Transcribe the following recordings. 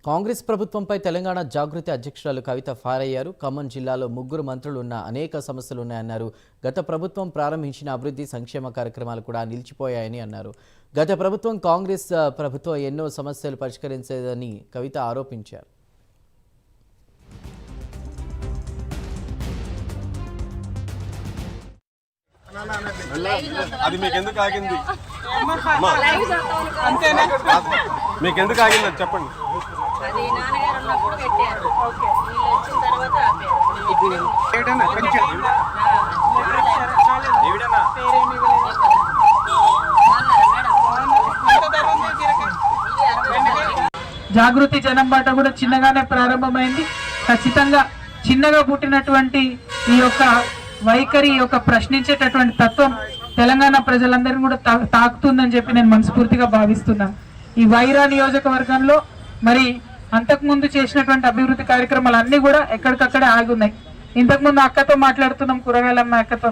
కాంగ్రెస్ ప్రభుత్వంపై తెలంగాణ జాగృతి అధ్యక్షురాలు కవిత ఫైర్ అయ్యారు. ఖమ్మం జిల్లాలో ముగ్గురు మంత్రులు ఉన్న అనేక సమస్యలు ఉన్నాయన్నారు. గత ప్రభుత్వం ప్రారంభించిన అభివృద్ధి సంక్షేమ కార్యక్రమాలు కూడా నిలిచిపోయాయని అన్నారు. గత ప్రభుత్వం కాంగ్రెస్ ప్రభుత్వం ఎన్నో సమస్యలు పరిష్కరించేదని కవిత ఆరోపించారు. అది మీకెందుకు ఆగింది? మీకెందుకు ఆగింది అది చెప్పండి. జాగృతి జనం బాట కూడా చిన్నగానే ప్రారంభమైంది. ఖచ్చితంగా చిన్నగా పుట్టినటువంటి ఈ యొక్క వైఖరి, ఈ యొక్క ప్రశ్నించేటటువంటి తత్వం తెలంగాణ ప్రజలందరినీ కూడా తాకుతుందని చెప్పి నేను మనస్ఫూర్తిగా భావిస్తున్నాను. ఈ వైరా నియోజకవర్గంలో మరి అంతకుముందు చేసినటువంటి అభివృద్ధి కార్యక్రమాలు అన్నీ కూడా ఎక్కడికక్కడే ఆగున్నాయి. ఇంతకుముందు అక్కతో మాట్లాడుతున్నాం, కూరగాయలమ్మ అక్కతో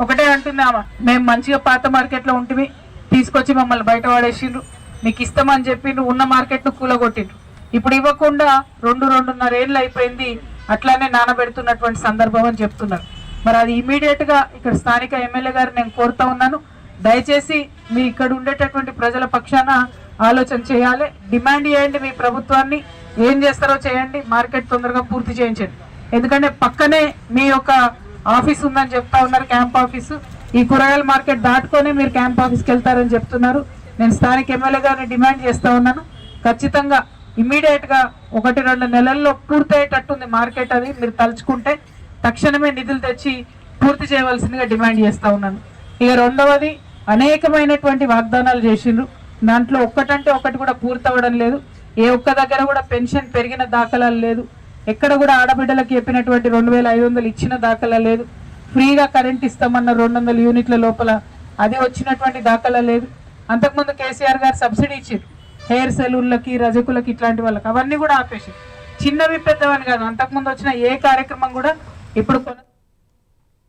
ఒకటే అంటుంది ఆమె, మేము మంచిగా పాత మార్కెట్లో ఉంటివి, తీసుకొచ్చి మమ్మల్ని బయట పడేసిండ్రు, మీకు ఇస్తామని చెప్పి ఉన్న మార్కెట్ను కూలగొట్టిండ్రు. ఇప్పుడు ఇవ్వకుండా 2-2.5 ఏళ్ళు అయిపోయింది, అట్లానే నానబెడుతున్నటువంటి సందర్భం అని చెప్తున్నారు. మరి అది ఇమీడియట్గా ఇక్కడ స్థానిక ఎమ్మెల్యే గారు నేను కోరుతా ఉన్నాను, దయచేసి మీ ఇక్కడ ఉండేటటువంటి ప్రజల పక్షాన ఆలోచన చేయాలి, డిమాండ్ చేయండి, మీ ప్రభుత్వాన్ని ఏం చేస్తారో చేయండి, మార్కెట్ తొందరగా పూర్తి చేయించండి. ఎందుకంటే పక్కనే మీ యొక్క ఆఫీస్ ఉందని చెప్తా ఉన్నారు, క్యాంప్ ఆఫీసు. ఈ కూరగాయల మార్కెట్ దాటుకొని మీరు క్యాంప్ ఆఫీస్కి వెళ్తారని చెప్తున్నారు. నేను స్థానిక ఎమ్మెల్యే గారిని డిమాండ్ చేస్తూ ఉన్నాను, ఖచ్చితంగా ఇమీడియట్గా 1-2 నెలల్లో పూర్తయ్యేటట్టుంది మార్కెట్. అది మీరు తలుచుకుంటే తక్షణమే నిధులు తెచ్చి పూర్తి చేయవలసిందిగా డిమాండ్ చేస్తూ ఉన్నాను. ఇక రెండవది, అనేకమైనటువంటి వాగ్దానాలు చేసిండ్రు, దాంట్లో ఒక్కటంటే ఒకటి కూడా పూర్తవడం లేదు. ఏ ఒక్క దగ్గర కూడా పెన్షన్ పెరిగిన దాఖలాలు లేదు, ఎక్కడ కూడా ఆడబిడ్డలకు చెప్పినటువంటి 2500 ఇచ్చిన దాఖలా లేదు, ఫ్రీగా కరెంట్ ఇస్తామన్న 200 యూనిట్ల లోపల అది వచ్చినటువంటి దాఖలా లేదు. అంతకుముందు కేసీఆర్ గారు సబ్సిడీ ఇచ్చారు హెయిర్ సెలూన్లకి, రజకులకి, ఇట్లాంటి వాళ్ళకి, అవన్నీ కూడా ఆపేసి చిన్నవి పెద్దవని కాదు, అంతకుముందు వచ్చిన ఏ కార్యక్రమం కూడా ఇప్పుడు